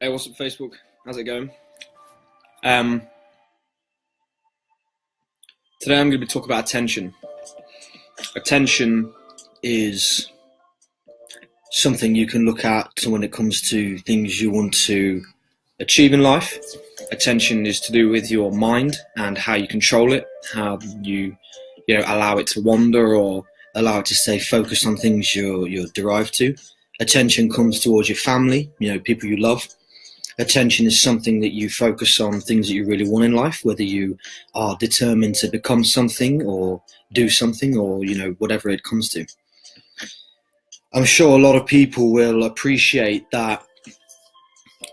Hey, what's up, Facebook? How's it going? Today I'm going to be talking about attention. Attention is something you can look at when it comes to things you want to achieve in life. Attention is to do with your mind and how you control it, how you allow it to wander or allow it to stay focused on things you're derived to. Attention comes towards your family, people you love. Attention is something that you focus on things that you really want in life, whether you are determined to become something or do something or, whatever it comes to. I'm sure a lot of people will appreciate that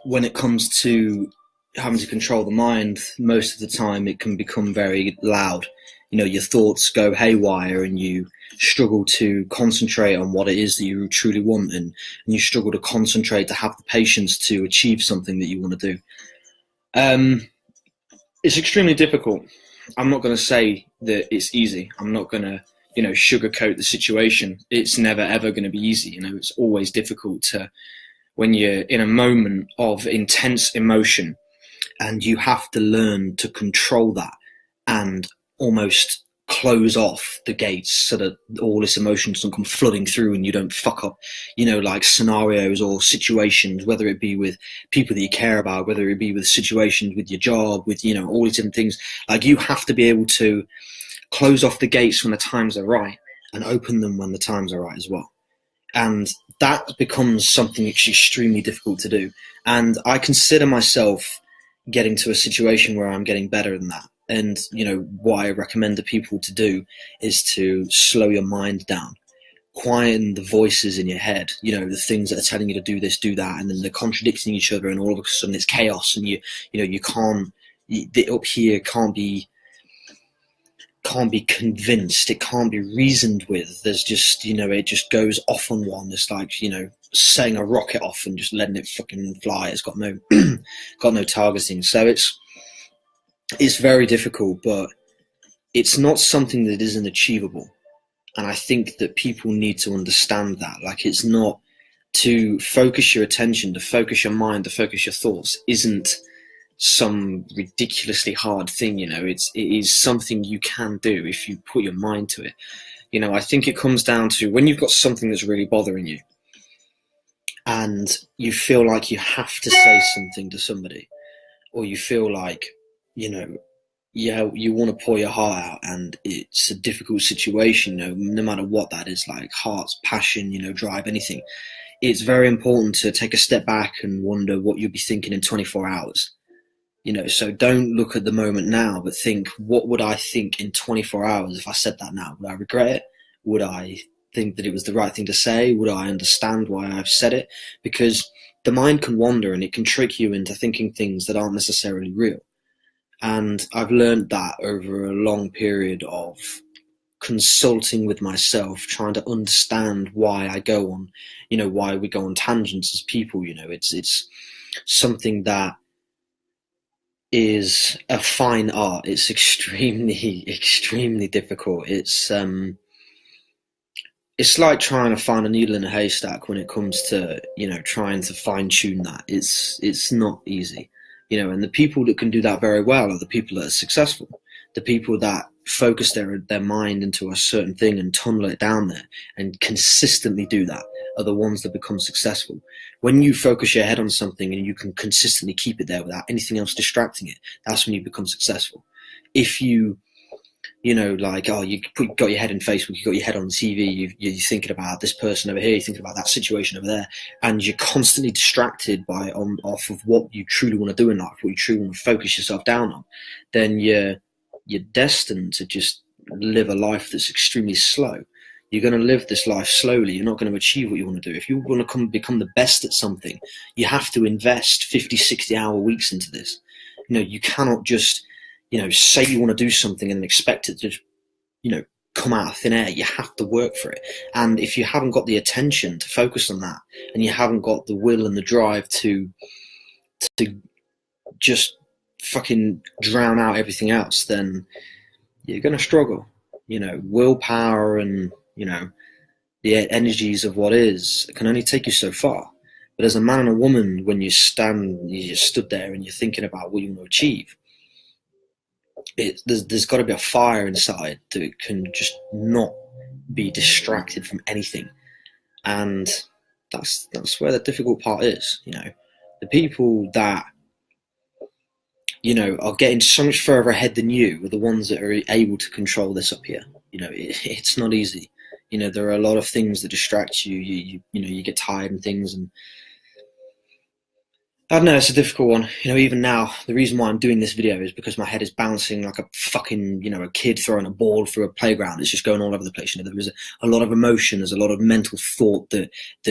when it comes to having to control the mind, most of the time it can become very loud. Your thoughts go haywire and you struggle to concentrate on what it is that you truly want, and you struggle to concentrate to have the patience to achieve something that you want to do. It's extremely difficult. I'm not going to say that it's easy. I'm not going to, sugarcoat the situation. It's never, ever going to be easy. It's always difficult when you're in a moment of intense emotion and you have to learn to control that and almost close off the gates so that all this emotion doesn't come flooding through and you don't fuck up, like scenarios or situations, whether it be with people that you care about, whether it be with situations with your job, with, all these different things. Like, you have to be able to close off the gates when the times are right and open them when the times are right as well. And that becomes something extremely difficult to do. And I consider myself getting to a situation where I'm getting better than that. And, what I recommend to people to do is to slow your mind down, quieten the voices in your head, the things that are telling you to do this, do that, and then they're contradicting each other, and all of a sudden it's chaos, and you can't, up here can't be convinced, it can't be reasoned with. There's just, it just goes off on one. It's like, setting a rocket off and just letting it fucking fly. It's got no, got no targeting. So it's very difficult, but it's not something that isn't achievable. And I think that people need to understand that. Like, it's not to focus your attention, to focus your mind, to focus your thoughts isn't some ridiculously hard thing. It is something you can do if you put your mind to it. I think it comes down to when you've got something that's really bothering you and you feel like you have to say something to somebody, or you feel like, you want to pour your heart out and it's a difficult situation, no matter what that is, like hearts, passion, drive, anything. It's very important to take a step back and wonder what you'll be thinking in 24 hours. So don't look at the moment now, but think, what would I think in 24 hours if I said that now? Would I regret it? Would I think that it was the right thing to say? Would I understand why I've said it? Because the mind can wander and it can trick you into thinking things that aren't necessarily real. And I've learned that over a long period of consulting with myself, trying to understand why I go on, why we go on tangents as people. It's something that is a fine art. It's extremely, extremely difficult. It's like trying to find a needle in a haystack when it comes to, trying to fine tune that. It's not easy. And the people that can do that very well are the people that are successful. The people that focus their mind into a certain thing and tunnel it down there and consistently do that are the ones that become successful. When you focus your head on something and you can consistently keep it there without anything else distracting it, that's when you become successful. If you, you got your head in Facebook, you got your head on the TV, you're thinking about this person over here, you're thinking about that situation over there, and you're constantly distracted off of what you truly want to do in life, what you truly want to focus yourself down on, then you're destined to just live a life that's extremely slow. You're going to live this life slowly. You're not going to achieve what you want to do. If you want to become the best at something, you have to invest 50, 60-hour weeks into this. You cannot just, say you want to do something and expect it to, come out of thin air. You have to work for it. And if you haven't got the attention to focus on that, and you haven't got the will and the drive to just fucking drown out everything else, then you're going to struggle. Willpower and, the energies of what is can only take you so far. But as a man and a woman, when you stood there and you're thinking about what you want to achieve, there's got to be a fire inside that can just not be distracted from anything. And that's where the difficult part is. The people that are getting so much further ahead than you are the ones that are able to control this up here. It's not easy. There are a lot of things that distract you. You get tired and things, and I don't know, it's a difficult one. Even now, the reason why I'm doing this video is because my head is bouncing like a fucking, a kid throwing a ball through a playground. It's just going all over the place. There was a lot of emotion. There's a lot of mental thought that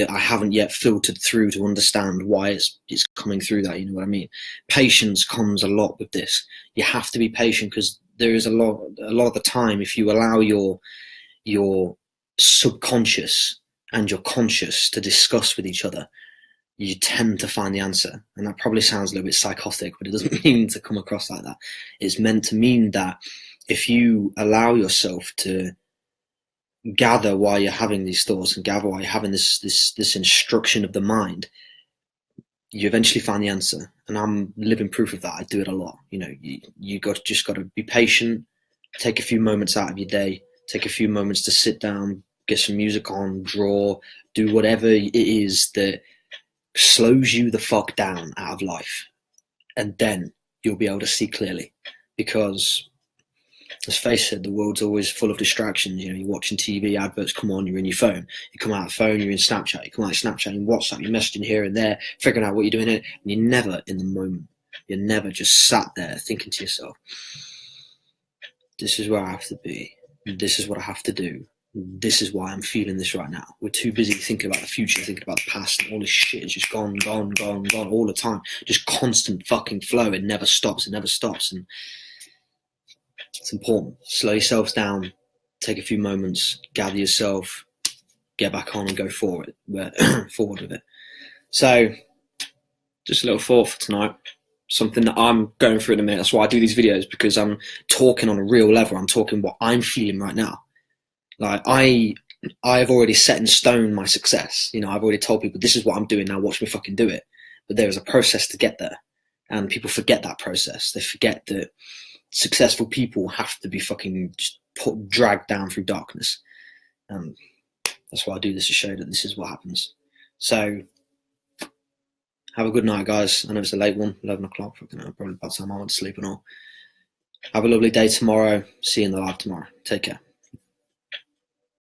I haven't yet filtered through to understand why it's coming through that. You know what I mean? Patience comes a lot with this. You have to be patient, because there is a lot of the time, if you allow your subconscious and your conscious to discuss with each other, you tend to find the answer. And that probably sounds a little bit psychotic, but it doesn't mean to come across like that. It's meant to mean that if you allow yourself to gather why you're having these thoughts and gather why you're having this instruction of the mind, you eventually find the answer. And I'm living proof of that. I do it a lot. You just got to be patient, take a few moments out of your day, take a few moments to sit down, get some music on, draw, do whatever it is that slows you the fuck down out of life, and then you'll be able to see clearly. Because let's face it, the world's always full of distractions. You're watching TV, adverts come on, you're in your phone. You come out of the phone, you're in Snapchat. You come out of Snapchat, you're in WhatsApp, you're messaging here and there, figuring out what you're doing in it, and you're never in the moment. You're never just sat there thinking to yourself, this is where I have to be, this is what I have to do, this is why I'm feeling this right now. We're too busy thinking about the future, thinking about the past, and all this shit is just gone all the time. Just constant fucking flow. It never stops. And it's important. Slow yourselves down, take a few moments, gather yourself, get back on and go forward with it. So, just a little thought for tonight. Something that I'm going through in a minute. That's why I do these videos, because I'm talking on a real level. I'm talking what I'm feeling right now. Like, I've already set in stone my success. I've already told people, this is what I'm doing now, watch me fucking do it. But there is a process to get there. And people forget that process. They forget that successful people have to be fucking just dragged down through darkness. And that's why I do this, to show that this is what happens. So, have a good night, guys. I know it's a late one, 11 o'clock. Probably by the time I want to sleep and all. Have a lovely day tomorrow. See you in the live tomorrow. Take care.